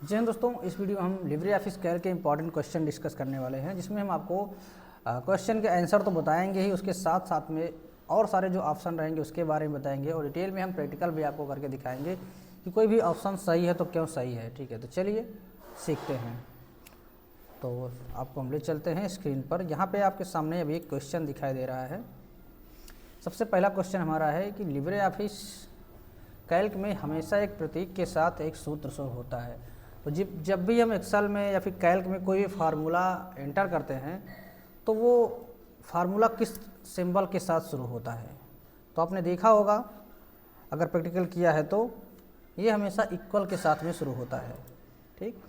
जी हाँ दोस्तों, इस वीडियो में हम लिब्रे ऑफिस कैल्क के इंपॉर्टेंट क्वेश्चन डिस्कस करने वाले हैं, जिसमें हम आपको क्वेश्चन के आंसर तो बताएंगे ही, उसके साथ साथ में और सारे जो ऑप्शन रहेंगे उसके बारे में बताएंगे और डिटेल में हम प्रैक्टिकल भी आपको करके दिखाएंगे कि कोई भी ऑप्शन सही है तो क्यों सही है। ठीक है, तो चलिए सीखते हैं। तो आपको हम ले चलते हैं स्क्रीन पर। यहाँ पे आपके सामने अभी एक क्वेश्चन दिखाई दे रहा है। सबसे पहला क्वेश्चन हमारा है कि लिब्रे ऑफिस कैल्क में हमेशा एक प्रतीक के साथ एक सूत्र शो होता है। तो जब भी हम एक्सेल में या फिर कैल्क में कोई भी फार्मूला एंटर करते हैं तो वो फार्मूला किस सिंबल के साथ शुरू होता है। तो आपने देखा होगा, अगर प्रैक्टिकल किया है तो ये हमेशा इक्वल के साथ में शुरू होता है। ठीक,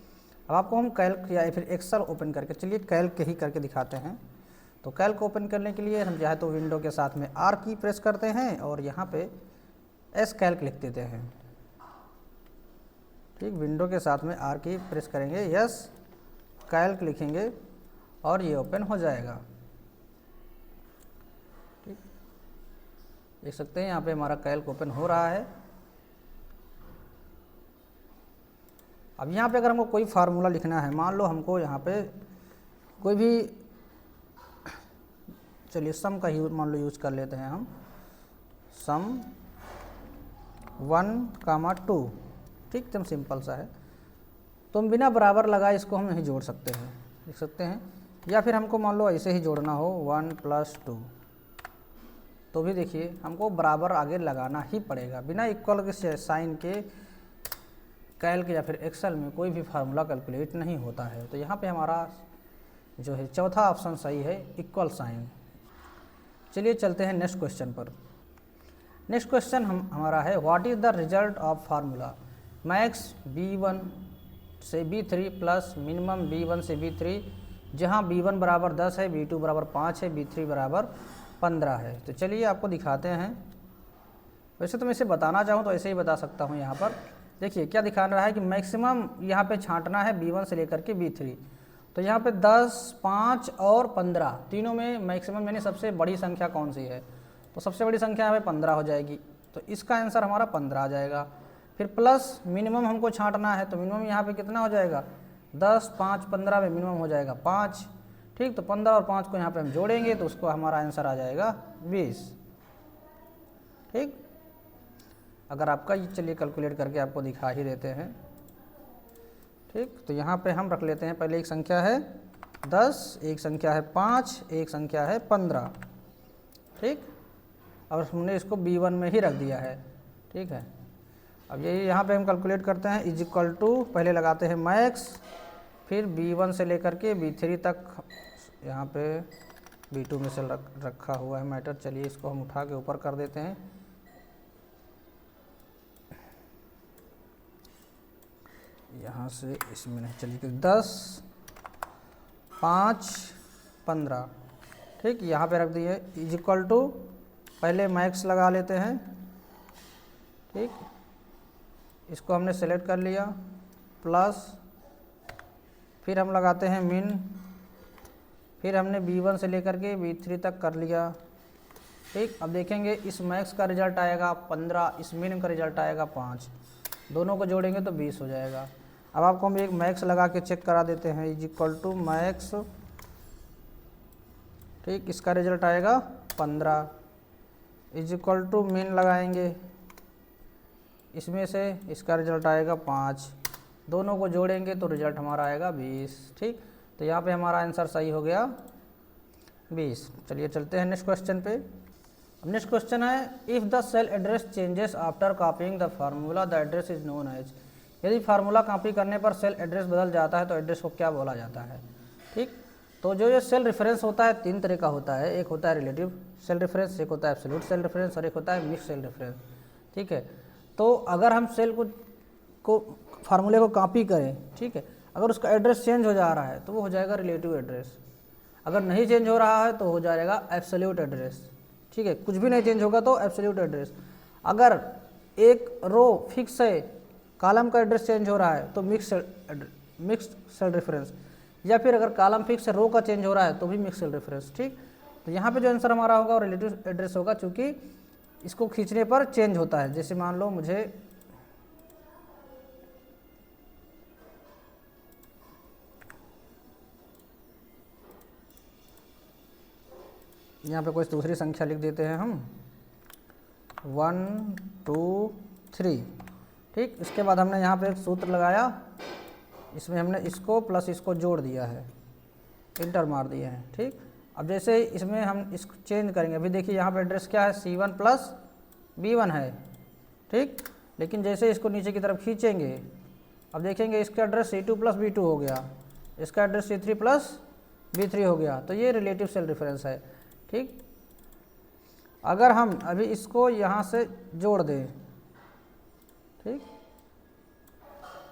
अब आपको हम कैल्क या फिर एक्सेल ओपन करके, चलिए कैल्क ही करके दिखाते हैं। तो कैल्क ओपन करने के लिए हम चाहे तो विंडो के साथ में आर की प्रेस करते हैं और यहाँ पे एस कैल्क लिख देते हैं। ठीक, विंडो के साथ में आर की प्रेस करेंगे, यस कैल्क लिखेंगे और ये ओपन हो जाएगा। ठीक, देख सकते हैं यहाँ पे हमारा कैल्क ओपन हो रहा है। अब यहाँ पे अगर हमको कोई फार्मूला लिखना है, मान लो हमको यहाँ पे कोई भी, चलिए सम का यूज मान लो यूज कर लेते हैं हम, सम 1, 2। ठीक, एकदम सिंपल सा है। तो हम बिना बराबर लगाए इसको हम नहीं जोड़ सकते हैं, देख सकते हैं। या फिर हमको मान लो ऐसे ही जोड़ना हो 1 + 2, तो भी देखिए हमको बराबर आगे लगाना ही पड़ेगा। बिना इक्वल के साइन के कैल्क या फिर एक्सेल में कोई भी फार्मूला कैलकुलेट नहीं होता है। तो यहाँ पे हमारा जो है चौथा ऑप्शन सही है, इक्वल साइन। चलिए चलते हैं नेक्स्ट क्वेश्चन पर। नेक्स्ट क्वेश्चन हमारा है, what is the result of formula max b1 से b3 प्लस मिनिमम b1 से b3, जहाँ b1 बराबर 10 है, b2 बराबर 5 है, b3 बराबर 15 है। तो चलिए आपको दिखाते हैं। वैसे तो मैं इसे बताना चाहूँ तो ऐसे ही बता सकता हूँ। यहाँ पर देखिए क्या दिखा रहा है कि मैक्सिमम यहाँ पे छांटना है b1 से लेकर के b3। तो यहाँ पे 10, 5 और 15 तीनों में मैक्सिमम यानी सबसे बड़ी संख्या कौन सी है, तो सबसे बड़ी संख्या यहाँ पे 15 हो जाएगी। तो इसका आंसर हमारा 15 आ जाएगा। फिर प्लस मिनिमम हमको छांटना है, तो मिनिमम यहाँ पे कितना हो जाएगा, 10, 5, 15 में मिनिमम हो जाएगा 5। ठीक, तो 15 और 5 को यहाँ पे हम जोड़ेंगे तो उसको हमारा आंसर आ जाएगा 20। ठीक, अगर आपका ये, चलिए कैलकुलेट करके आपको दिखा ही देते हैं। ठीक, तो यहाँ पे हम रख लेते हैं, पहले एक संख्या है 10, एक संख्या है 5, एक संख्या है 15। ठीक, और हमने इसको b1 में ही रख दिया है। ठीक है, अब यही यहाँ पे हम कैलकुलेट करते हैं, इज इक्वल टू पहले लगाते हैं मैक्स, फिर b1 से लेकर के b3 तक, यहाँ पे b2 में से रखा हुआ है मैटर। चलिए इसको हम उठा के ऊपर कर देते हैं। यहाँ से इसमें नहीं, चलिए 10, 5, 15। ठीक, यहाँ पे रख दिए, इज इक्वल टू पहले मैक्स लगा लेते हैं। ठीक, इसको हमने सेलेक्ट कर लिया, प्लस फिर हम लगाते हैं मिन, फिर हमने b1 से लेकर के b3 तक कर लिया। ठीक, अब देखेंगे इस मैक्स का रिजल्ट आएगा 15, इस मिन का रिजल्ट आएगा 5, दोनों को जोड़ेंगे तो 20 हो जाएगा। अब आपको हम एक मैक्स लगा के चेक करा देते हैं, इज इक्वल टू मैक्स। ठीक, इसका रिजल्ट आएगा 15, इज इक्वल टू मिन लगाएंगे, इसमें से इसका रिजल्ट आएगा 5, दोनों को जोड़ेंगे तो रिजल्ट हमारा आएगा 20। ठीक, तो यहाँ पे हमारा आंसर सही हो गया 20। चलिए चलते हैं नेक्स्ट क्वेश्चन पे। नेक्स्ट क्वेश्चन है, if the cell address changes after copying the formula the address is known as. यदि फार्मूला कॉपी करने पर सेल एड्रेस बदल जाता है तो एड्रेस को क्या बोला जाता है। ठीक, तो जो ये सेल रेफरेंस होता है 3 तरह का होता है, एक होता है रिलेटिव सेल रेफरेंस, एक होता है एब्सोल्यूट सेल रेफरेंस और एक होता है मिक्स सेल रेफरेंस। ठीक है, तो अगर हम सेल को फार्मूले को कॉपी करें, ठीक है, अगर उसका एड्रेस चेंज हो जा रहा है तो वो हो जाएगा रिलेटिव एड्रेस, अगर नहीं चेंज हो रहा है तो हो जाएगा एब्सोल्यूट एड्रेस। ठीक है, कुछ भी नहीं चेंज होगा तो एब्सोल्यूट एड्रेस। अगर एक रो फिक्स है, कॉलम का एड्रेस चेंज हो रहा है तो मिक्स सेल रेफरेंस, या फिर अगर कॉलम फिक्स है, रो का चेंज हो रहा है तो भी मिक्स सेल रेफरेंस। ठीक, तो यहाँ पे जो आंसर हमारा होगा वो रिलेटिव एड्रेस होगा, क्योंकि इसको खींचने पर चेंज होता है। जैसे मान लो मुझे यहाँ पे कोई दूसरी संख्या लिख देते हैं हम 1 2 3। ठीक, इसके बाद हमने यहाँ पे एक सूत्र लगाया, इसमें हमने इसको प्लस इसको जोड़ दिया है, इंटर मार दिए हैं। ठीक, अब जैसे इसमें हम इसको चेंज करेंगे, अभी देखिए यहाँ पे एड्रेस क्या है C1 प्लस B1 है। ठीक, लेकिन जैसे इसको नीचे की तरफ खींचेंगे, अब देखेंगे इसका एड्रेस C2 प्लस B2 हो गया, इसका एड्रेस C3 प्लस B3 हो गया। तो ये रिलेटिव सेल रेफरेंस है। ठीक, अगर हम अभी इसको यहाँ से जोड़ दें, ठीक,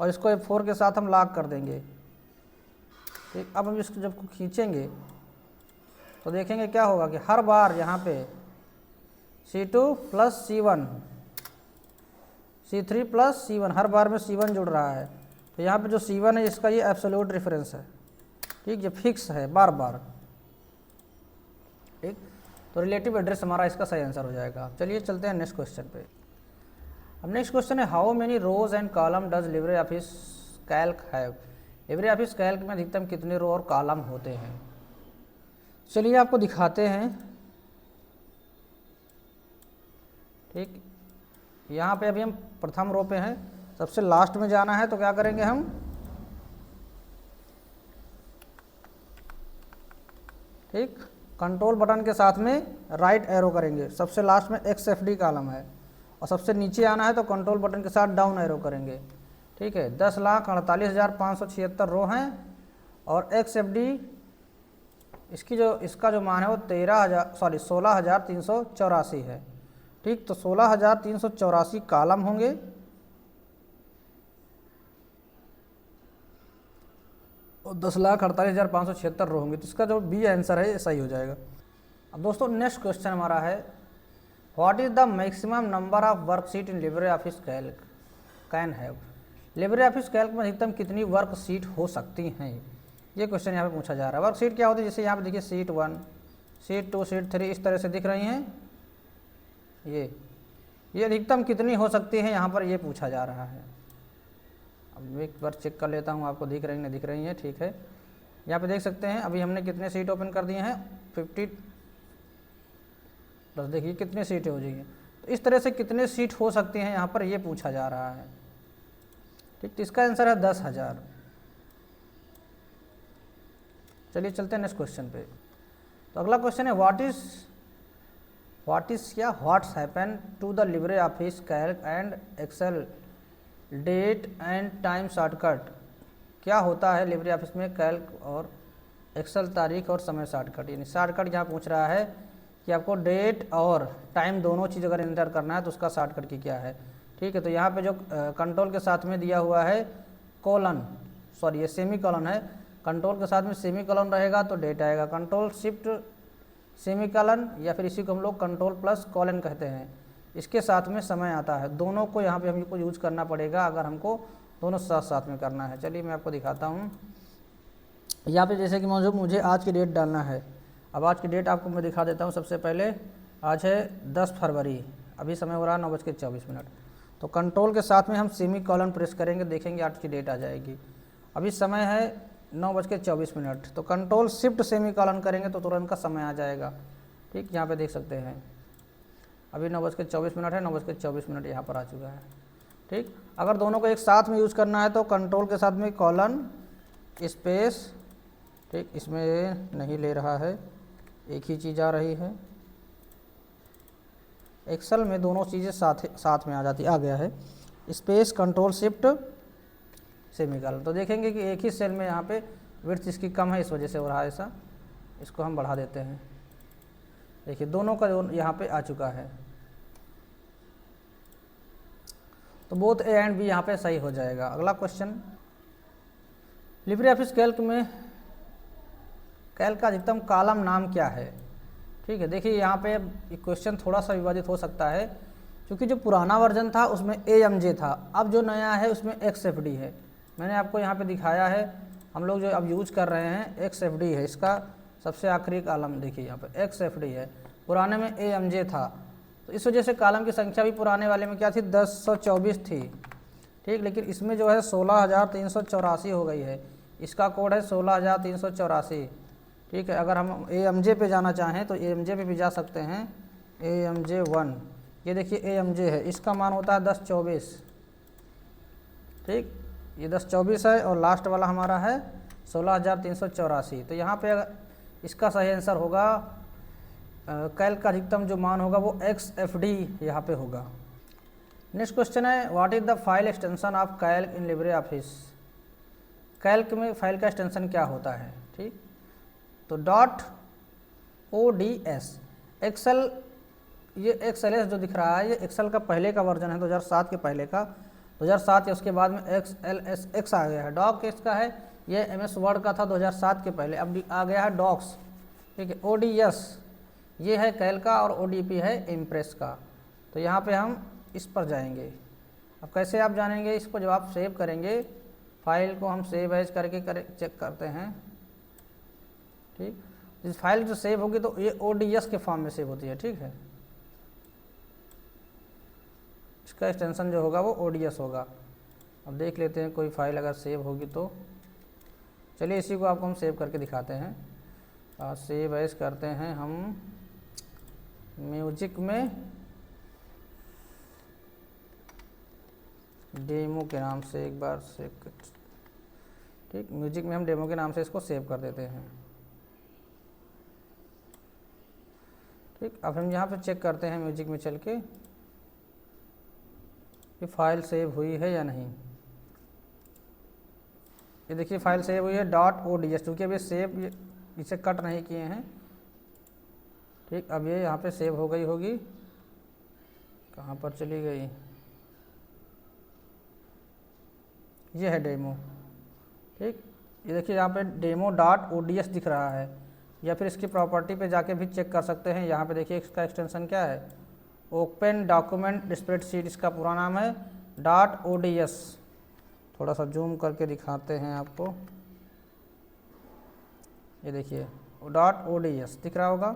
और इसको F4 के साथ हम लॉक कर देंगे। ठीक, अब हम इसको जब खींचेंगे तो देखेंगे क्या होगा कि हर बार यहाँ पे C2 plus C1, C3 plus C1, हर बार में C1 जुड़ रहा है। तो यहाँ पे जो C1 है इसका ये एब्सोल्यूट रेफरेंस है। ठीक, ये फिक्स है बार बार। ठीक, तो रिलेटिव एड्रेस हमारा इसका सही आंसर हो जाएगा। चलिए चलते हैं नेक्स्ट क्वेश्चन पे। अब नेक्स्ट क्वेश्चन है how many rows and column does LibreOffice Calc have. LibreOffice Calc में अधिकतम कितने रो और कॉलम होते हैं। चलिए आपको दिखाते हैं। ठीक, यहाँ पे अभी हम प्रथम रो पे हैं, सबसे लास्ट में जाना है, तो क्या करेंगे हम, ठीक, कंट्रोल बटन के साथ में राइट एरो करेंगे। सबसे लास्ट में XFD कॉलम है और सबसे नीचे आना है तो कंट्रोल बटन के साथ डाउन एरो करेंगे। ठीक है, 10,48,576 रो हैं और XFD इसका जो मान है वो 16,384 है। ठीक, तो 16,384 कॉलम होंगे और 10,48,576 रो होंगे। तो इसका जो बी आंसर है ये सही हो जाएगा। अब दोस्तों नेक्स्ट क्वेश्चन हमारा है what is the maximum number of worksheet in LibreOffice Calc can have. LibreOffice Calc में अधिकतम कितनी वर्कशीट हो सकती हैं, ये क्वेश्चन यहाँ पे पूछा जा रहा है। वर्कशीट क्या होती है, जैसे यहाँ पे देखिए शीट 1, शीट 2, शीट 3 इस तरह से दिख रही हैं। ये अधिकतम कितनी हो सकती है यहाँ पर ये पूछा जा रहा है। अब एक बार चेक कर लेता हूँ आपको दिख रही नहीं दिख रही हैं। ठीक है, यहाँ पे देख सकते हैं अभी हमने कितने सीट ओपन कर दिए हैं 50 प्लस, देखिए कितने सीटें हो जाएंगी। तो इस तरह से कितने सीट हो सकती हैं यहाँ पर ये पूछा जा रहा है। ठीक, तो इसका आंसर है 10,000। चलिए चलते हैं नेक्स्ट क्वेश्चन पे। तो अगला क्वेश्चन है what's happen to the LibreOffice Calc and Excel date and time shortcut. क्या होता है लिब्रे ऑफिस में कैल्क और एक्सेल तारीख और समय शॉर्टकट। यानी शॉर्टकट यहाँ पूछ रहा है कि आपको डेट और टाइम दोनों चीज़ अगर एंटर करना है तो उसका शॉर्टकट की क्या है। ठीक है, तो यहाँ पे जो कंट्रोल के साथ में दिया हुआ है कोलन, सॉरी ये सेमी कॉलन है, कंट्रोल के साथ में सेमी कॉलन रहेगा तो डेट आएगा। कंट्रोल शिफ्ट सेमी कॉलन या फिर इसी को हम लोग कंट्रोल प्लस कॉलन कहते हैं, इसके साथ में समय आता है। दोनों को यहाँ पे हमको यूज करना पड़ेगा अगर हमको दोनों साथ साथ में करना है। चलिए मैं आपको दिखाता हूँ। यहाँ पे जैसे कि मुझे आज की डेट डालना है। अब आज की डेट आपको मैं दिखा देता हूँ। सबसे पहले आज है 10 फरवरी, अभी समय हो रहा है 9:24। तो कंट्रोल के साथ में हम सेमी कॉलन प्रेस करेंगे, देखेंगे आज की डेट आ जाएगी। अभी समय है 9:24, तो कंट्रोल शिफ्ट सेमी कॉलन करेंगे तो तुरंत का समय आ जाएगा। ठीक, यहाँ पे देख सकते हैं अभी 9:24 है, 9:24 यहाँ पर आ चुका है। ठीक, अगर दोनों को एक साथ में यूज़ करना है तो कंट्रोल के साथ में कॉलन स्पेस, ठीक, इसमें नहीं ले रहा है, एक ही चीज़ आ रही है। एक्सेल में दोनों चीज़ें साथ में आ जाती, आ गया है, स्पेस कंट्रोल शिफ्ट सेमीकॉलन। तो देखेंगे कि एक ही सेल में यहाँ पे विड्थ इसकी कम है, इस वजह से हो रहा है ऐसा। इसको हम बढ़ा देते हैं, देखिए दोनों का यहाँ पे आ चुका है। तो बोथ ए एंड बी यहाँ पे सही हो जाएगा। अगला क्वेश्चन, लिब्रे ऑफिस कैल्क में कैल्क का अधिकतम कॉलम नाम क्या है। ठीक है, देखिए यहाँ पे क्वेश्चन थोड़ा सा विवादित हो सकता है क्योंकि जो पुराना वर्जन था उसमें AMJ था, अब जो नया है उसमें XFD है। मैंने आपको यहाँ पे दिखाया है, हम लोग जो अब यूज कर रहे हैं XFD है, इसका सबसे आखिरी कॉलम देखिए यहाँ पे XFD है, पुराने में AMJ था। तो इस वजह से कॉलम की संख्या भी पुराने वाले में क्या थी 1024 थी। ठीक, लेकिन इसमें जो है 16,384 हो गई है, इसका कोड है 16,384। ठीक है। अगर हम AMJ पे जाना चाहें तो AMJ पे भी जा सकते हैं, AMJ 1, ये देखिए AMJ है, इसका मान होता है 1024, ठीक, ये 1024 है और लास्ट वाला हमारा है 16,384। तो यहाँ पे इसका सही आंसर होगा कैल्क का अधिकतम जो मान होगा वो XFD यहाँ पे होगा। नेक्स्ट क्वेश्चन है what is the file extension of Calc in LibreOffice. Calc में फाइल का एक्सटेंशन क्या होता है, ठीक, तो .ods। एक्सेल, ये XLS जो दिख रहा है ये एक्सेल का पहले का वर्जन है, 2007 के पहले का, 2007 या उसके बाद में XLSX आ गया है। डॉक किसका है, ये MS वर्ड का था 2007 के पहले, अब आ गया है डॉक्स, ठीक है। ODS ये है कैल का और ODP है इम्प्रेस का। तो यहाँ पे हम इस पर जाएंगे। अब कैसे आप जानेंगे इसको, जब आप सेव करेंगे फाइल को, हम सेव एज करके चेक करते हैं, ठीक। इस फाइल जो सेव होगी तो ये ODS के फॉर्म में सेव होती है, ठीक है। इसका एक्सटेंशन जो होगा वो ODS होगा। अब देख लेते हैं कोई फाइल अगर सेव होगी तो, चलिए इसी को आपको हम सेव करके दिखाते हैं। सेव एज करते हैं हम म्यूजिक में, डेमो के नाम से एक बार सेव कर, ठीक, म्यूजिक में हम डेमो के नाम से इसको सेव कर देते हैं, ठीक। अब हम यहाँ पे चेक करते हैं म्यूजिक में चल के कि फाइल सेव हुई है या नहीं। ये देखिए फाइल सेव हुई है .ods, क्योंकि अभी सेव इसे कट नहीं किए हैं, ठीक। अब ये यहाँ पे सेव हो गई होगी, कहाँ पर चली गई, ये है डेमो, ठीक। ये देखिए यहाँ पे डेमो .ods दिख रहा है, या फिर इसकी प्रॉपर्टी पे जाके भी चेक कर सकते हैं। यहाँ पे देखिए इसका एक्सटेंशन क्या है, ओपन डॉक्यूमेंट स्प्रेडशीट, इसका पूरा नाम है .ods। थोड़ा सा जूम करके दिखाते हैं आपको, ये देखिए .ods दिख रहा होगा,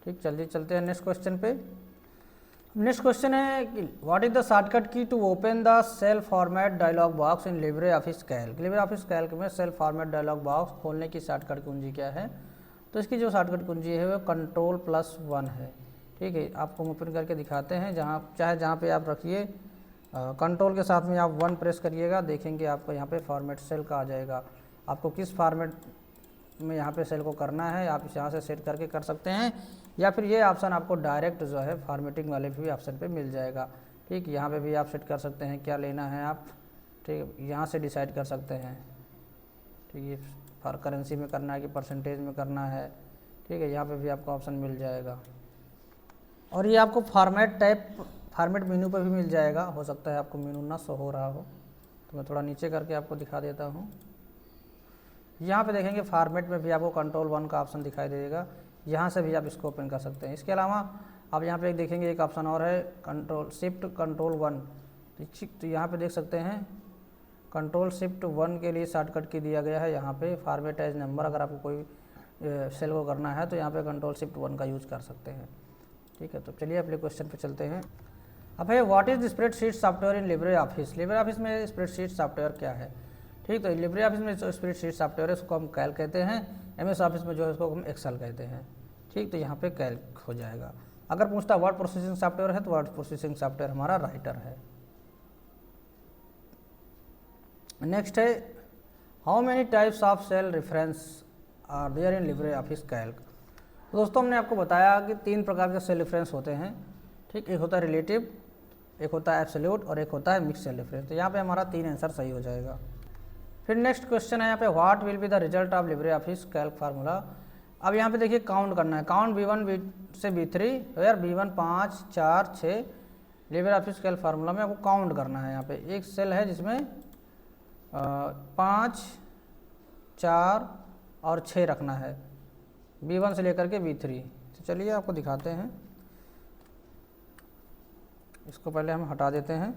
ठीक। जल्दी चलते हैं नेक्स्ट क्वेश्चन पे। नेक्स्ट क्वेश्चन है कि what is the shortcut key to open the cell format dialog box in LibreOffice Calc. LibreOffice Calc में सेल फॉर्मेट डायलॉग बॉक्स खोलने की शॉर्टकट कुंजी क्या है, तो इसकी जो शॉर्टकट कुंजी है वो Ctrl+1 है, ठीक है। आपको ओपन करके दिखाते हैं, जहाँ पे आप रखिए, कंट्रोल के साथ में आप 1 प्रेस करिएगा, देखेंगे आपको यहाँ पे फॉर्मेट सेल का आ जाएगा। आपको किस फॉर्मेट में यहाँ पे सेल को करना है आप यहाँ से सेट करके कर सकते हैं, या फिर ये ऑप्शन आपको डायरेक्ट जो है फॉर्मेटिंग वाले भी ऑप्शन पे मिल जाएगा, ठीक। यहाँ पे भी आप सेट कर सकते हैं क्या लेना है आप, ठीक, यहाँ से डिसाइड कर सकते हैं, ठीक। ये फॉर करेंसी में करना है कि परसेंटेज में करना है, ठीक है। यहाँ पे भी आपको ऑप्शन मिल जाएगा, और ये आपको फॉर्मेट टाइप, फॉर्मेट मेनू पर भी मिल जाएगा। हो सकता है आपको मेनू ना शो हो रहा हो, तो मैं थोड़ा नीचे करके आपको दिखा देता हूँ। यहाँ पे देखेंगे फॉर्मेट में भी आपको Ctrl+1 का ऑप्शन दिखाई देगा, यहाँ से भी आप इसको ओपन कर सकते हैं। इसके अलावा आप यहाँ पे देखेंगे एक ऑप्शन और है Shift+1, तो यहाँ पे देख सकते हैं Ctrl+1 के लिए शॉर्टकट की दिया गया है। यहाँ पे फॉर्मेट एज नंबर, अगर आपको कोई सेल को करना है तो यहाँ पे Ctrl+1 का यूज़ कर सकते हैं, ठीक है। तो चलिए अपने क्वेश्चन पे चलते हैं। अब है what is spreadsheet software in LibreOffice. LibreOffice में स्प्रेडशीट सॉफ्टवेयर क्या है, ठीक। तो लिब्रे ऑफिस में जो स्प्रेडशीट सॉफ्टवेयर है उसको हम कैल्क कहते हैं, MS ऑफिस में जो है उसको हम एक्सेल कहते हैं, ठीक। तो यहाँ पे कैल्क हो जाएगा। अगर पूछता वर्ड प्रोसेसिंग सॉफ्टवेयर है तो वर्ड प्रोसेसिंग सॉफ्टवेयर हमारा राइटर है। नेक्स्ट है how many types of cell reference are there in LibreOffice Calc. तो दोस्तों हमने आपको बताया कि 3 प्रकार के सेल रेफरेंस होते हैं, ठीक। एक होता है रिलेटिव, एक होता है एब्सोल्यूट और एक होता है मिक्स सेल रेफरेंस। तो यहाँ पे हमारा 3 आंसर सही हो जाएगा। फिर नेक्स्ट क्वेश्चन है यहाँ पे what will be the result of LibreOffice Calc formula. अब यहाँ पे देखिए काउंट करना है, काउंट B1 से B3 where B1 5 4 6। LibreOffice Calc formula में आपको काउंट करना है। यहाँ पे एक सेल है जिसमें 5 4 और 6 रखना है, B1 से लेकर के B3। तो चलिए आपको दिखाते हैं, इसको पहले हम हटा देते हैं,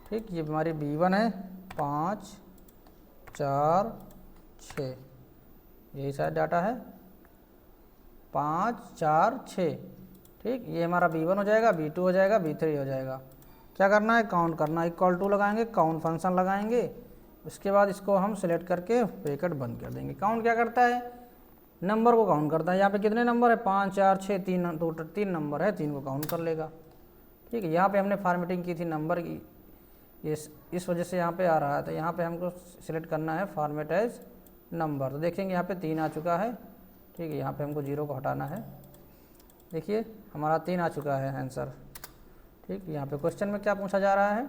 ठीक। ये हमारी B1 है, 5 4 6, यही शायद डाटा है, 5 4 6, ठीक। ये हमारा B1 हो जाएगा, B2 हो जाएगा, B3 हो जाएगा। क्या करना है, काउंट करना है, इक्वल टू लगाएंगे, काउंट फंक्शन लगाएंगे, उसके बाद इसको हम सिलेक्ट करके ब्रैकेट बंद कर देंगे। काउंट क्या करता है, नंबर को काउंट करता है। यहाँ पे कितने नंबर है, 5 4 6 3, टोटल 3 नंबर है, 3 को काउंट कर लेगा। ठीक है, यहाँ पे हमने फॉर्मेटिंग की थी नंबर की, इस वजह से यहाँ पे आ रहा है, तो यहाँ पे हमको सिलेक्ट करना है फॉर्मेट एज नंबर। तो देखेंगे यहाँ पे 3 आ चुका है। ठीक है, यहाँ पे हमको 0 को हटाना है। देखिए हमारा 3 आ चुका है आंसर। ठीक, यहाँ पे क्वेश्चन में क्या पूछा जा रहा है,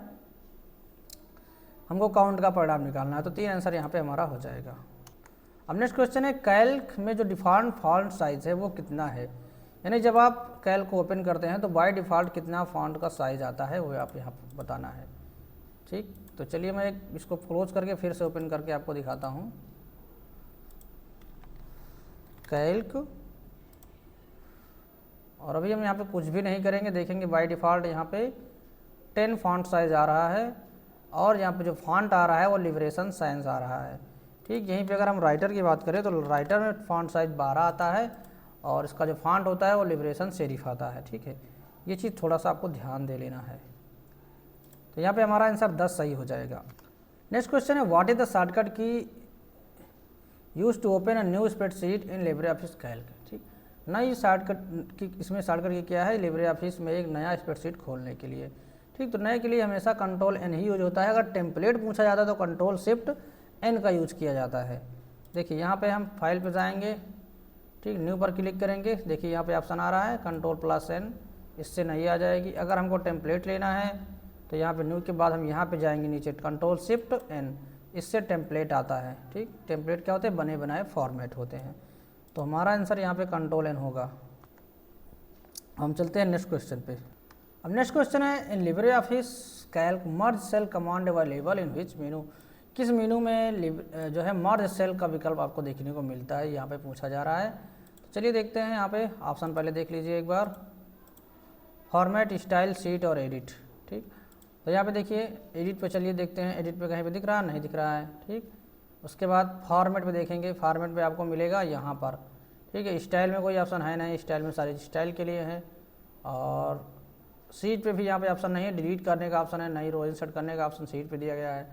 हमको काउंट का परिणाम निकालना है, तो 3 आंसर यहाँ पे हमारा हो जाएगा। अब नेक्स्ट क्वेश्चन है, कैल्क में जो डिफ़ॉल्ट फॉन्ट साइज़ है वो कितना है। यानी जब आप कैल्क को ओपन करते हैं तो बाय डिफ़ॉल्ट कितना फॉन्ट का साइज़ आता है वो आप यहाँ बताना है। ठीक, तो चलिए मैं इसको क्लोज करके फिर से ओपन करके आपको दिखाता हूँ। कैल्क, और अभी हम यहाँ पे कुछ भी नहीं करेंगे, देखेंगे बाय डिफ़ॉल्ट यहाँ पे 10 फॉन्ट साइज़ आ रहा है, और यहाँ पे जो फॉन्ट आ रहा है वो लिबरेशन साइंस आ रहा है। ठीक, यहीं पे अगर हम राइटर की बात करें तो राइटर में फॉन्ट साइज़ 12 आता है, और इसका जो फॉन्ट होता है वो लिबरेशन सेरिफ आता है। ठीक है, ये चीज़ थोड़ा सा आपको ध्यान दे लेना है। तो यहाँ पे हमारा आंसर 10 सही हो जाएगा। नेक्स्ट क्वेश्चन है, what is the shortcut key use to open a new spreadsheet in LibreOffice Calc. ठीक, नई शॉर्टकट की, इसमें शॉर्टकट की क्या है, लिब्रे ऑफिस में एक नया स्प्रेडशीट खोलने के लिए। ठीक, तो नए के लिए हमेशा कंट्रोल एन ही यूज होता है। अगर टेम्पलेट पूछा जाता है तो कंट्रोल शिफ्ट एन का यूज किया जाता है। देखिए यहाँ पे हम फाइल पे जाएंगे, ठीक, न्यू पर क्लिक करेंगे, देखिए यहाँ पे ऑप्शन आ रहा है कंट्रोल प्लस एन, इससे नहीं आ जाएगी। अगर हमको टेम्पलेट लेना है तो यहाँ पे न्यू के बाद हम यहाँ पे जाएंगे नीचे कंट्रोल शिफ्ट एन, इससे टेम्पलेट आता है। ठीक, टेम्पलेट क्या होते हैं, बने बनाए फॉर्मेट होते हैं। तो हमारा आंसर यहाँ पे कंट्रोल एन होगा। हम चलते हैं नेक्स्ट क्वेश्चन पे। अब नेक्स्ट क्वेश्चन है, in LibreOffice Calc merge cell command available in which menu. किस मेनू में जो है मर्ज सेल का विकल्प आपको देखने को मिलता है, यहाँ पे पूछा जा रहा है। तो चलिए देखते हैं, यहाँ पे ऑप्शन पहले देख लीजिए एक बार, फॉर्मेट, स्टाइल, शीट और एडिट। ठीक, तो यहाँ पे देखिए एडिट पे चलिए देखते हैं, एडिट पे कहीं पे दिख रहा है, नहीं दिख रहा है। ठीक, उसके बाद फॉर्मेट पे देखेंगे, फॉर्मेट पे आपको मिलेगा यहाँ पर। ठीक है, स्टाइल में कोई ऑप्शन है नहीं, स्टाइल में सारे स्टाइल के लिए है। और सीट पे भी यहाँ पे ऑप्शन नहीं है, डिलीट करने का ऑप्शन है, नई रो इंसर्ट करने का ऑप्शन सीट पे दिया गया है।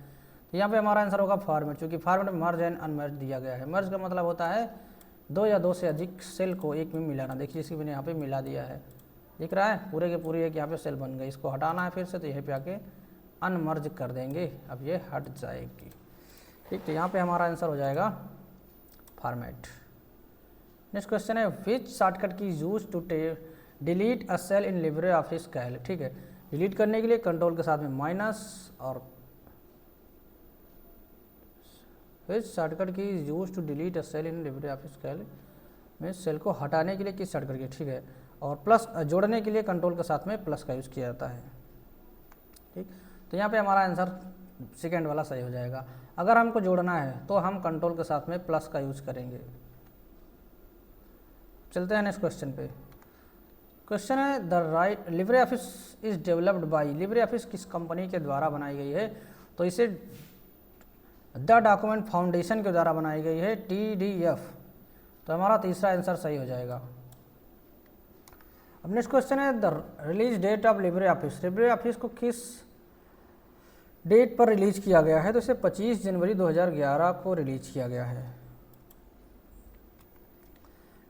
तो यहाँ पे हमारा आंसर होगा फॉर्मेट, क्योंकि फॉर्मेट में मर्ज एंड अनमर्ज दिया गया है। मर्ज का मतलब होता है 2 या 2 से अधिक सेल को एक में मिलाना। देखिए इसी मैंने यहाँ पे मिला दिया है, दिख रहा है, पूरे के पूरे एक यहाँ पे सेल बन गई। इसको हटाना है फिर से, तो यहीं पे आके अनमर्ज कर देंगे, अब ये हट जाएगी। ठीक, तो यहाँ पे हमारा आंसर हो जाएगा फॉर्मेट। नेक्स्ट क्वेश्चन है, which shortcut key use to delete a cell in LibreOffice Calc. ठीक है, डिलीट करने के लिए कंट्रोल के साथ में माइनस, और which shortcut key use to delete a cell in LibreOffice Calc में सेल को हटाने के लिए किस शॉर्टकट की। ठीक है, और प्लस जोड़ने के लिए कंट्रोल के साथ में प्लस का यूज़ किया जाता है। ठीक, तो यहाँ पे हमारा आंसर सेकेंड वाला सही हो जाएगा। अगर हमको जोड़ना है तो हम कंट्रोल के साथ में प्लस का यूज़ करेंगे। चलते हैं नेक्स्ट क्वेश्चन पे। क्वेश्चन है, the right Libre office is developed by. Libre office किस कंपनी के द्वारा बनाई गई है, तो इसे द डॉक्यूमेंट फाउंडेशन के द्वारा बनाई गई है, TDF। तो हमारा तीसरा आंसर सही हो जाएगा। अब नेक्स्ट क्वेश्चन है, the release date of LibreOffice. LibreOffice को किस डेट पर रिलीज किया गया है, तो इसे 25 जनवरी 2011 को रिलीज किया गया है।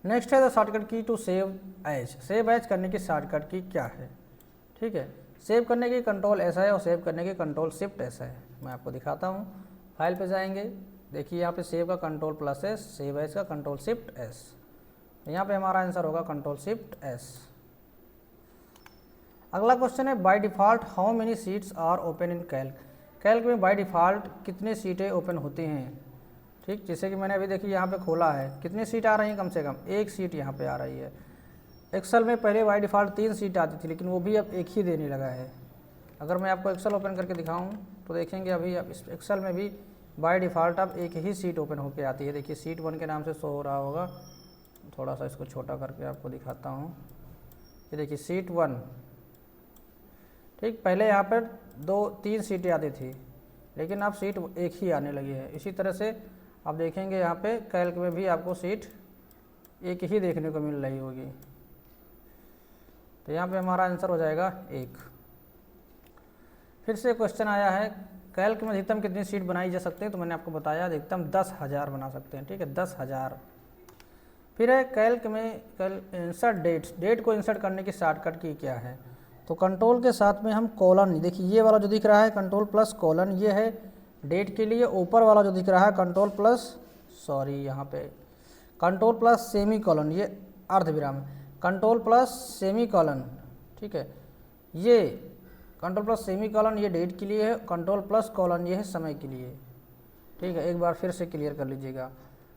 नेक्स्ट है, the shortcut key to save as. Save as करने की शॉर्टकट की क्या है। ठीक है, सेव करने की कंट्रोल एस है और सेव करने की कंट्रोल शिफ्ट एस है। मैं आपको दिखाता हूँ, फाइल पे जाएंगे, देखिए यहाँ पे सेव का control plus S, save as का कंट्रोल शिफ्ट एस। यहाँ पे हमारा आंसर होगा कंट्रोल शिफ्ट एस। अगला क्वेश्चन है, by default how many sheets are open in Calc. Calc में बाय डिफ़ॉल्ट कितनी सीटें ओपन होती हैं। ठीक, जैसे कि मैंने अभी देखिए यहाँ पे खोला है, कितनी सीट आ रही हैं, कम से कम 1 सीट यहाँ पे आ रही है। एक्सेल में पहले बाय डिफ़ॉल्ट 3 सीट आती थी, लेकिन वो भी अब 1 ही देने लगा है। अगर मैं आपको एक्सेल ओपन करके दिखाऊँ तो देखेंगे अभी अब इस एक्सेल में भी बाय डिफ़ॉल्ट अब 1 ही सीट ओपन होकर आती है। देखिए सीट 1 के नाम से शो हो रहा होगा, थोड़ा सा इसको छोटा करके आपको दिखाता हूँ। ये देखिए सीट 1। ठीक, पहले यहाँ पर 2-3 सीटें आती थी, लेकिन अब सीट 1 ही आने लगी है। इसी तरह से आप देखेंगे यहाँ पे कैल्क में भी आपको सीट 1 ही देखने को मिल रही होगी। तो यहाँ पे हमारा आंसर हो जाएगा 1। फिर से क्वेश्चन आया है, कैल्क में अधिकतम कितनी शीट बनाई जा सकती है, तो मैंने आपको बताया अधिकतम 10,000 बना सकते हैं, ठीक है, 10,000। फिर है कैल्क में इंसर्ट डेट को इंसर्ट करने की शॉर्टकट की क्या है, तो कंट्रोल के साथ में हम कॉलन, देखिए ये वाला जो दिख रहा है कंट्रोल प्लस कॉलन, ये है डेट के लिए। ऊपर वाला जो दिख रहा है कंट्रोल प्लस यहाँ पे कंट्रोल प्लस सेमी कॉलन, ये अर्धविराम है, कंट्रोल प्लस सेमी कॉलन, ठीक है, ये कंट्रोल प्लस सेमी कॉलन ये डेट के लिए है, कंट्रोल प्लस कॉलन ये है समय के लिए, ठीक है। एक बार फिर से क्लियर कर लीजिएगा,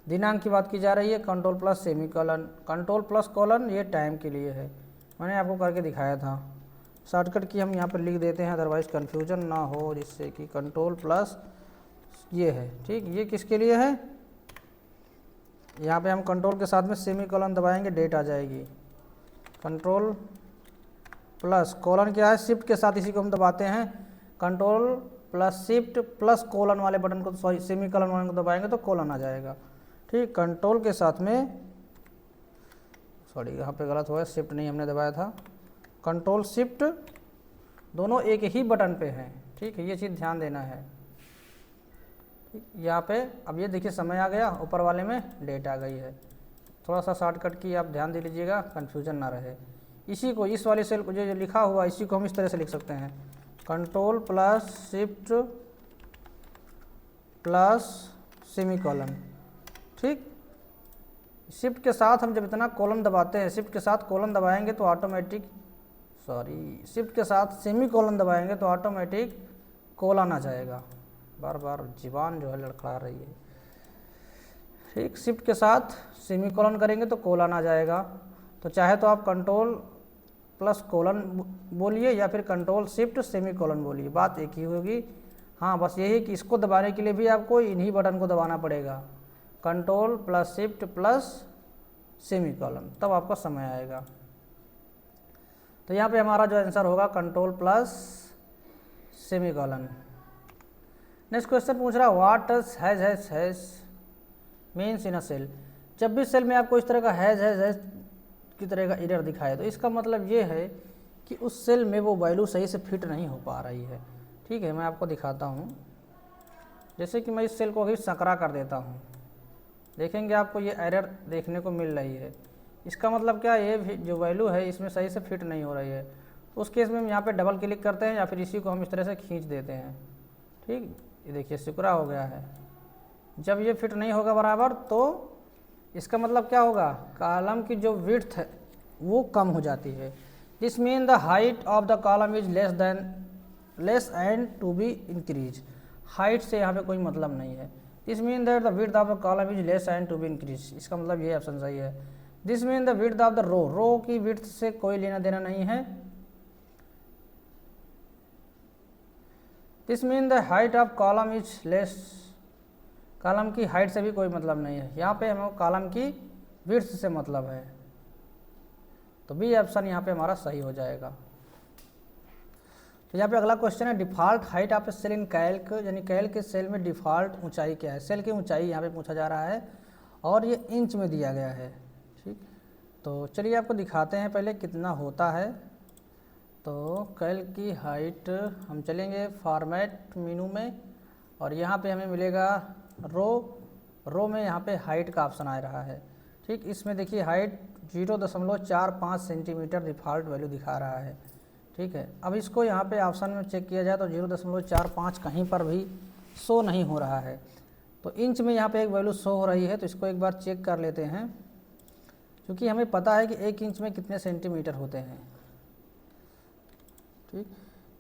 दिनांक की बात की जा रही है, control plus semi colon, control plus colon ये टाइम के लिए है, मैंने आपको करके दिखाया था। शॉर्टकट की हम यहाँ पर लिख देते हैं, अदरवाइज कन्फ्यूजन ना हो, जिससे कि कंट्रोल प्लस ये है, ठीक, ये किसके लिए है, यहाँ पे हम कंट्रोल के साथ में सेमी कॉलन दबाएंगे, डेट आ जाएगी। कंट्रोल प्लस कॉलन क्या है, शिफ्ट के साथ इसी को हम दबाते हैं, control plus shift plus colon वाले बटन को, सॉरी सेमी कॉलन वाले को दबाएंगे तो कॉलन आ जाएगा, ठीक। कंट्रोल के साथ में, सॉरी यहाँ पे गलत हुआ है, शिफ्ट नहीं हमने दबाया था, कंट्रोल शिफ्ट दोनों एक ही बटन पे हैं, ठीक है, ये चीज़ ध्यान देना है। यहाँ पे अब ये देखिए समय आ गया, ऊपर वाले में डेट आ गई है, थोड़ा सा शॉर्टकट की आप ध्यान दे लीजिएगा, कन्फ्यूजन ना रहे। इसी को, इस वाले सेल को जो लिखा हुआ, इसी को हम इस तरह से लिख सकते हैं, control plus shift plus semi colon, ठीक। शिफ्ट के साथ हम जब इतना कॉलन दबाते हैं, शिफ्ट के साथ कॉलन दबाएंगे तो ऑटोमेटिक, सॉरी शिफ्ट के साथ सेमी कॉलन दबाएंगे तो ऑटोमेटिक कॉलन आ जाएगा, बार बार जीवान जो है लड़खड़ा रही है, ठीक। शिफ्ट के साथ सेमी कॉलन करेंगे तो कॉलन आ जाएगा, तो चाहे तो आप कंट्रोल प्लस कॉलन बोलिए या फिर कंट्रोल शिफ्ट सेमी कॉलन बोलिए, बात एक ही होगी। हाँ, बस यही कि इसको दबाने के लिए भी आपको इन्हीं बटन को दबाना पड़ेगा, control plus shift plus semi colon, तब आपका समय आएगा। तो यहाँ पे हमारा जो आंसर होगा control plus semicolon. Next question पूछ रहा है what does hash means in a cell. जब भी सेल में आपको इस तरह का हैज की तरह का एरर दिखाए, तो इसका मतलब ये है कि उस सेल में वो वैल्यू सही से फिट नहीं हो पा रही है, ठीक है। मैं आपको दिखाता हूँ, जैसे कि मैं इस सेल को अभी संकरा कर देता हूँ, देखेंगे आपको ये एरर देखने को मिल रही है। इसका मतलब क्या, ये जो वैल्यू है इसमें सही से फिट नहीं हो रही है, तो उस केस में हम यहाँ पे डबल क्लिक करते हैं या फिर इसी को हम इस तरह से खींच देते हैं, ठीक। ये देखिए सिकुड़ा हो गया है। जब ये फिट नहीं होगा बराबर, तो इसका मतलब क्या होगा, कॉलम की जो विड्थ है वो कम हो जाती है। This mean the height of the column is less and to be increase. Height से यहाँ पे कोई मतलब नहीं है। This mean that the width of the column is less and to be increase, इसका मतलब ये ऑप्शन सही है। This mean the width of the row की विड्थ से कोई लेना देना नहीं है। This mean the height of column is less, column की हाइट से भी कोई मतलब नहीं है, यहाँ पे हमें कॉलम की विड्थ से मतलब है, तो बी ऑप्शन यहाँ पे हमारा सही हो जाएगा। तो यहाँ पे अगला क्वेश्चन है default height of a cell in Calc, यानी कैल्क के सेल में डिफ़ॉल्ट ऊंचाई क्या है। सेल की ऊंचाई यहाँ पे पूछा जा रहा है और ये इंच में दिया गया है, ठीक। तो चलिए आपको दिखाते हैं पहले कितना होता है। तो कैल्क की हाइट हम चलेंगे फॉर्मेट मेनू में, और यहाँ पे हमें मिलेगा रो में यहाँ पे हाइट का ऑप्शन आ रहा है, ठीक। इसमें देखिए हाइट 0.45 सेंटीमीटर डिफ़ॉल्ट वैल्यू दिखा रहा है, ठीक है। अब इसको यहाँ पे ऑप्शन में चेक किया जाए तो 0.45 कहीं पर भी शो नहीं हो रहा है, तो इंच में यहाँ पे एक वैल्यू शो हो रही है, तो इसको एक बार चेक कर लेते हैं, क्योंकि हमें पता है कि 1 इंच में कितने सेंटीमीटर होते हैं, ठीक।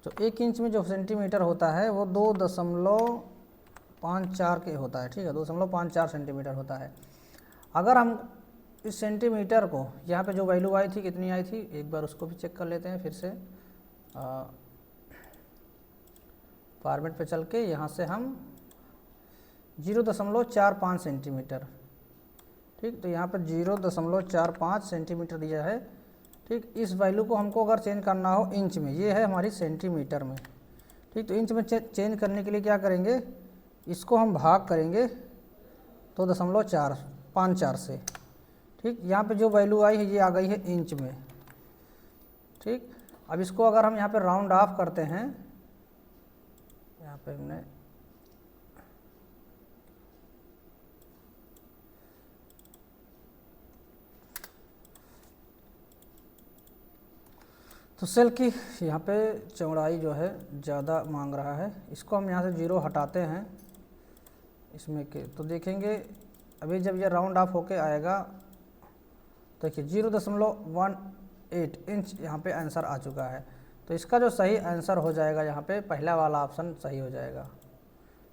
तो 1 इंच में जो सेंटीमीटर होता है वो 2.54 के होता है, ठीक है, 2.54 सेंटीमीटर होता है। अगर हम इस सेंटीमीटर को यहाँ पे जो वैल्यू आई थी कितनी आई थी, एक बार उसको भी चेक कर लेते हैं फिर से। फॉर्मेट पे चल के यहाँ से हम 0.45 सेंटीमीटर, ठीक। तो यहाँ पर 0.45 सेंटीमीटर दिया है, ठीक। इस वैल्यू को हमको अगर चेंज करना हो इंच में, ये है हमारी सेंटीमीटर में, ठीक। तो इंच में चेंज करने के लिए क्या करेंगे, इसको हम भाग करेंगे 2.54 से, ठीक। यहाँ पे जो वैल्यू आई है ये आ गई है इंच में, ठीक। अब इसको अगर हम यहाँ पे राउंड ऑफ करते हैं, यहाँ पे हमने तो सेल की यहाँ पे चौड़ाई जो है ज़्यादा मांग रहा है, इसको हम यहाँ से 0 हटाते हैं इसमें के, तो देखेंगे अभी जब ये राउंड ऑफ होके आएगा, देखिए 0.18 इंच यहाँ पे आंसर आ चुका है। तो इसका जो सही आंसर हो जाएगा यहाँ पे पहला वाला ऑप्शन सही हो जाएगा।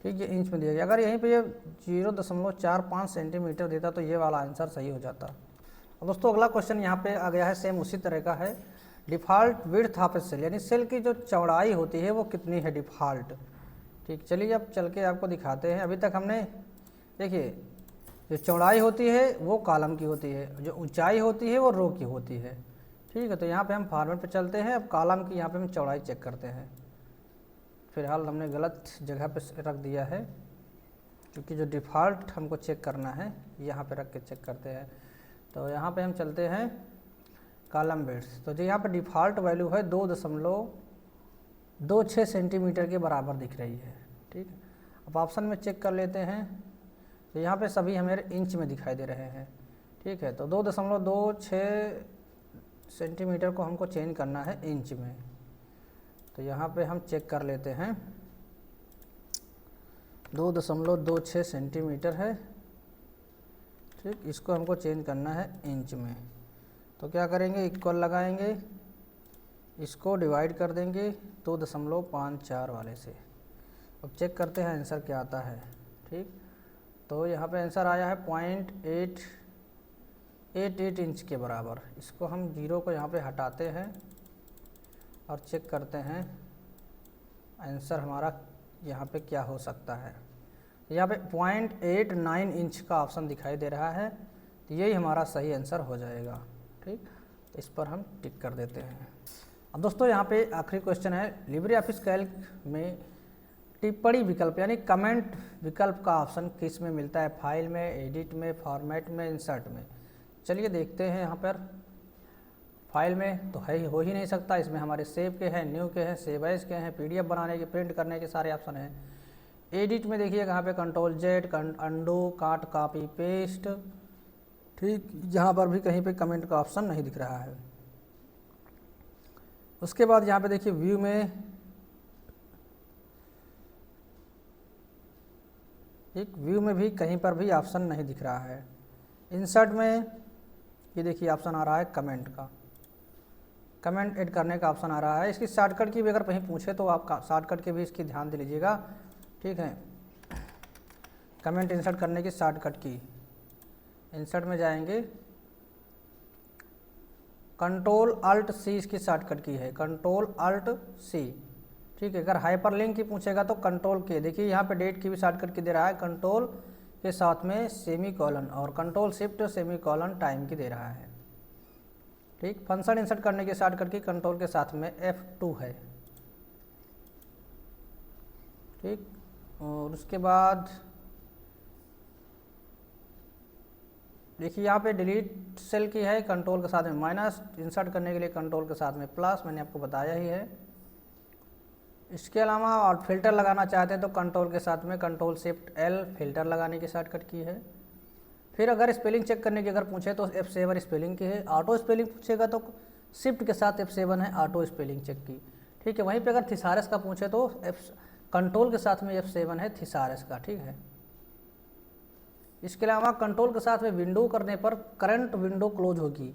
ठीक, ये इंच में दिया गया, अगर यहीं पे ये 0.45 सेंटीमीटर देता तो ये वाला आंसर सही हो जाता। और दोस्तों अगला क्वेश्चन यहाँ पे आ गया है, सेम उसी तरह का है। Default width of a cell, यानी सेल की जो चौड़ाई होती है वो कितनी है डिफ़ॉल्ट। ठीक, चलिए अब चल के आपको दिखाते हैं। अभी तक हमने देखिए जो चौड़ाई होती है वो कॉलम की होती है, जो ऊंचाई होती है वो रो की होती है। ठीक है, तो यहाँ पे हम फॉर्मेट पे चलते हैं। अब कॉलम की यहाँ पे हम चौड़ाई चेक करते हैं। फिलहाल हमने गलत जगह पे रख दिया है, क्योंकि जो डिफ़ॉल्ट हमको चेक करना है यहाँ पे रख के चेक करते हैं। तो यहाँ पे हम चलते हैं कॉलम विड्थ, तो जो यहाँ पे डिफ़ॉल्ट वैल्यू है 2.26 सेंटीमीटर के बराबर दिख रही है। ठीक, अब ऑप्शन में चेक कर लेते हैं, तो यहाँ पे सभी हमें इंच में दिखाई दे रहे हैं। ठीक है, तो 2.26 सेंटीमीटर को हमको चेंज करना है इंच में। तो यहाँ पे हम चेक कर लेते हैं, 2.26 सेंटीमीटर है। ठीक, इसको हमको चेंज करना है इंच में। तो क्या करेंगे, इक्वल लगाएंगे, इसको डिवाइड कर देंगे 2.54 वाले से। अब चेक करते हैं आंसर क्या आता है। ठीक, तो यहाँ पे आंसर आया है 0.888 इंच के बराबर। इसको हम 0 को यहाँ पे हटाते हैं और चेक करते हैं आंसर हमारा यहाँ पे क्या हो सकता है। यहाँ पे 0.89 इंच का ऑप्शन दिखाई दे रहा है, तो यही हमारा सही आंसर हो जाएगा। ठीक, तो इस पर हम टिक कर देते हैं। अब दोस्तों यहाँ पे आखिरी क्वेश्चन है, लिब्रे ऑफिस कैल्क में टिप्पणी विकल्प यानी कमेंट विकल्प का ऑप्शन किस में मिलता है, फाइल में, एडिट में, फॉर्मेट में, इंसर्ट में। चलिए देखते हैं। यहाँ पर फाइल में तो हो ही नहीं सकता, इसमें हमारे सेव के हैं, न्यू के हैं, सेव एज के हैं, पीडीएफ बनाने के, प्रिंट करने के सारे ऑप्शन हैं। एडिट में देखिए यहाँ पे Ctrl+Z, अंडू, काट, कॉपी, पेस्ट। ठीक, यहाँ पर भी कहीं पे कमेंट का ऑप्शन नहीं दिख रहा है। उसके बाद यहाँ पे देखिए व्यू में भी कहीं पर भी ऑप्शन नहीं दिख रहा है। इंसर्ट में ये देखिए ऑप्शन आ रहा है कमेंट का, कमेंट ऐड करने का ऑप्शन आ रहा है। इसकी शॉर्टकट की भी अगर कहीं पूछे तो आप शॉर्टकट के भी इसकी ध्यान दे लीजिएगा। ठीक है, कमेंट इंसर्ट करने की शॉर्टकट की, इंसर्ट में जाएंगे, Ctrl+Alt+C इसकी शॉर्टकट की है, Ctrl+Alt+C। ठीक है, अगर हाइपरलिंक की पूछेगा तो Ctrl+K। देखिए यहाँ पे डेट की भी शॉर्टकट की दे रहा है, कंट्रोल के साथ में सेमीकोलन, और Ctrl+Shift सेमीकोलन टाइम की दे रहा है। ठीक, फंक्शन इंसर्ट करने की शॉर्टकट की कंट्रोल के साथ में F2 है। ठीक, और उसके बाद देखिए यहाँ पे डिलीट सेल की है, कंट्रोल के साथ में माइनस, इंसर्ट करने के लिए कंट्रोल के साथ में प्लस, मैंने आपको बताया ही है। इसके अलावा और फिल्टर लगाना चाहते हैं तो कंट्रोल के साथ में Ctrl+Shift+L फिल्टर लगाने की शॉर्टकट की है। फिर अगर स्पेलिंग चेक करने की अगर पूछे तो F7 स्पेलिंग की है। ऑटो स्पेलिंग पूछेगा तो शिफ्ट के साथ F7 है ऑटो स्पेलिंग चेक की। ठीक है, वहीं पे अगर थिसारस का पूछे तो कंट्रोल के साथ में F7 है थिसारस का। ठीक है, इसके अलावा कंट्रोल के साथ में विंडो करने पर करंट विंडो क्लोज होगी।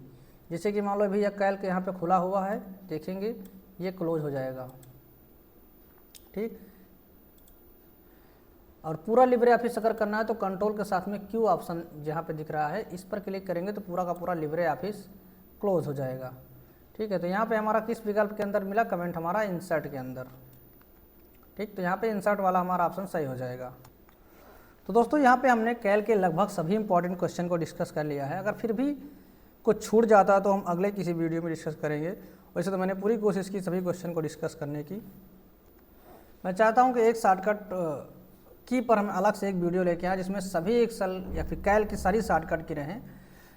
जैसे कि मान लो अभी यह कैल्क यहाँ पे खुला हुआ है, देखेंगे ये क्लोज हो जाएगा। ठीक, और पूरा लिब्रे ऑफिस अगर करना है तो कंट्रोल के साथ में क्यू ऑप्शन जहाँ पे दिख रहा है, इस पर क्लिक करेंगे तो पूरा का पूरा लिब्रे ऑफिस क्लोज हो जाएगा। ठीक है, तो यहाँ पे हमारा किस विकल्प के अंदर मिला, कमेंट हमारा इंसर्ट के अंदर। ठीक, तो यहाँ पे इंसर्ट वाला हमारा ऑप्शन सही हो जाएगा। तो दोस्तों यहाँ पे हमने कैल्क के लगभग सभी इंपॉर्टेंट क्वेश्चन को डिस्कस कर लिया है। अगर फिर भी कुछ छूट जाता है तो हम अगले किसी वीडियो में डिस्कस करेंगे। वैसे तो मैंने पूरी कोशिश की सभी क्वेश्चन को डिस्कस करने की। मैं चाहता हूँ कि एक शॉर्टकट की पर हम अलग से एक वीडियो लेके आएँ जिसमें सभी एक्सेल या फिर कैल्क की सारी शॉर्टकट की रहें,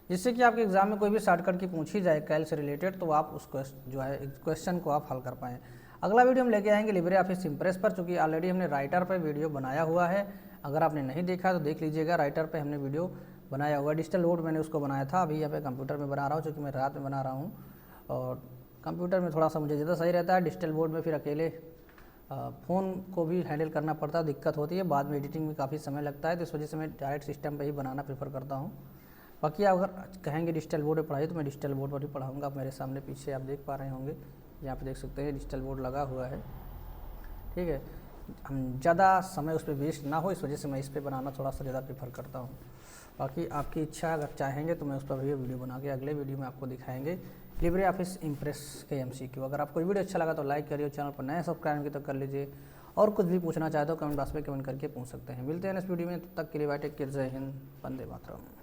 जिससे कि आपके एग्जाम में कोई भी शॉर्टकट की पूछी जाए कैल्क से रिलेटेड तो आप उस जो है क्वेश्चन को आप हल कर पाएँ। अगला वीडियो हम लेके आएंगे लिब्रे ऑफिस इम्प्रेस पर, चूँकि ऑलरेडी हमने राइटर पर वीडियो बनाया हुआ है। अगर आपने नहीं देखा तो देख लीजिएगा, राइटर पे हमने वीडियो बनाया हुआ है। डिजिटल बोर्ड मैंने उसको बनाया था, अभी यहाँ पे कंप्यूटर में बना रहा हूँ, चूँकि मैं रात में बना रहा हूँ और कंप्यूटर में थोड़ा सा मुझे ज़्यादा सही रहता है। डिजिटल बोर्ड में फिर अकेले फ़ोन को भी हैंडल करना पड़ता है, दिक्कत होती है, बाद में एडिटिंग में काफ़ी समय लगता है, तो इस वजह से मैं डायरेक्ट सिस्टम पे ही बनाना प्रेफर करता हूँ। बाकी अगर कहेंगे डिजिटल बोर्ड पर पढ़ाई तो मैं डिजिटल बोर्ड पर ही पढ़ाऊँगा। आप मेरे सामने पीछे आप देख पा रहे होंगे, यहाँ पे देख सकते हैं डिजिटल बोर्ड लगा हुआ है, ठीक है। हम ज़्यादा समय उस पर वेस्ट ना हो, इस वजह से मैं इस पर बनाना थोड़ा सा ज़्यादा प्रेफर करता हूँ। बाकी आपकी इच्छा, अगर चाहेंगे तो मैं उस पर भी वीडियो बना के अगले वीडियो में आपको दिखाएंगे लिब्रे ऑफिस इम्प्रेस के MCQ। अगर आपको वीडियो अच्छा लगा तो लाइक करिए, चैनल पर नए सब्सक्राइब किया तो कर लीजिए, और कुछ भी पूछना चाहे तो कमेंट बॉक्स में कमेंट करके पूछ सकते हैं। मिलते हैं नेक्स्ट वीडियो में, तब तक के लिए बाय, टेक केयर, जय हिंद, वंदे मातरम।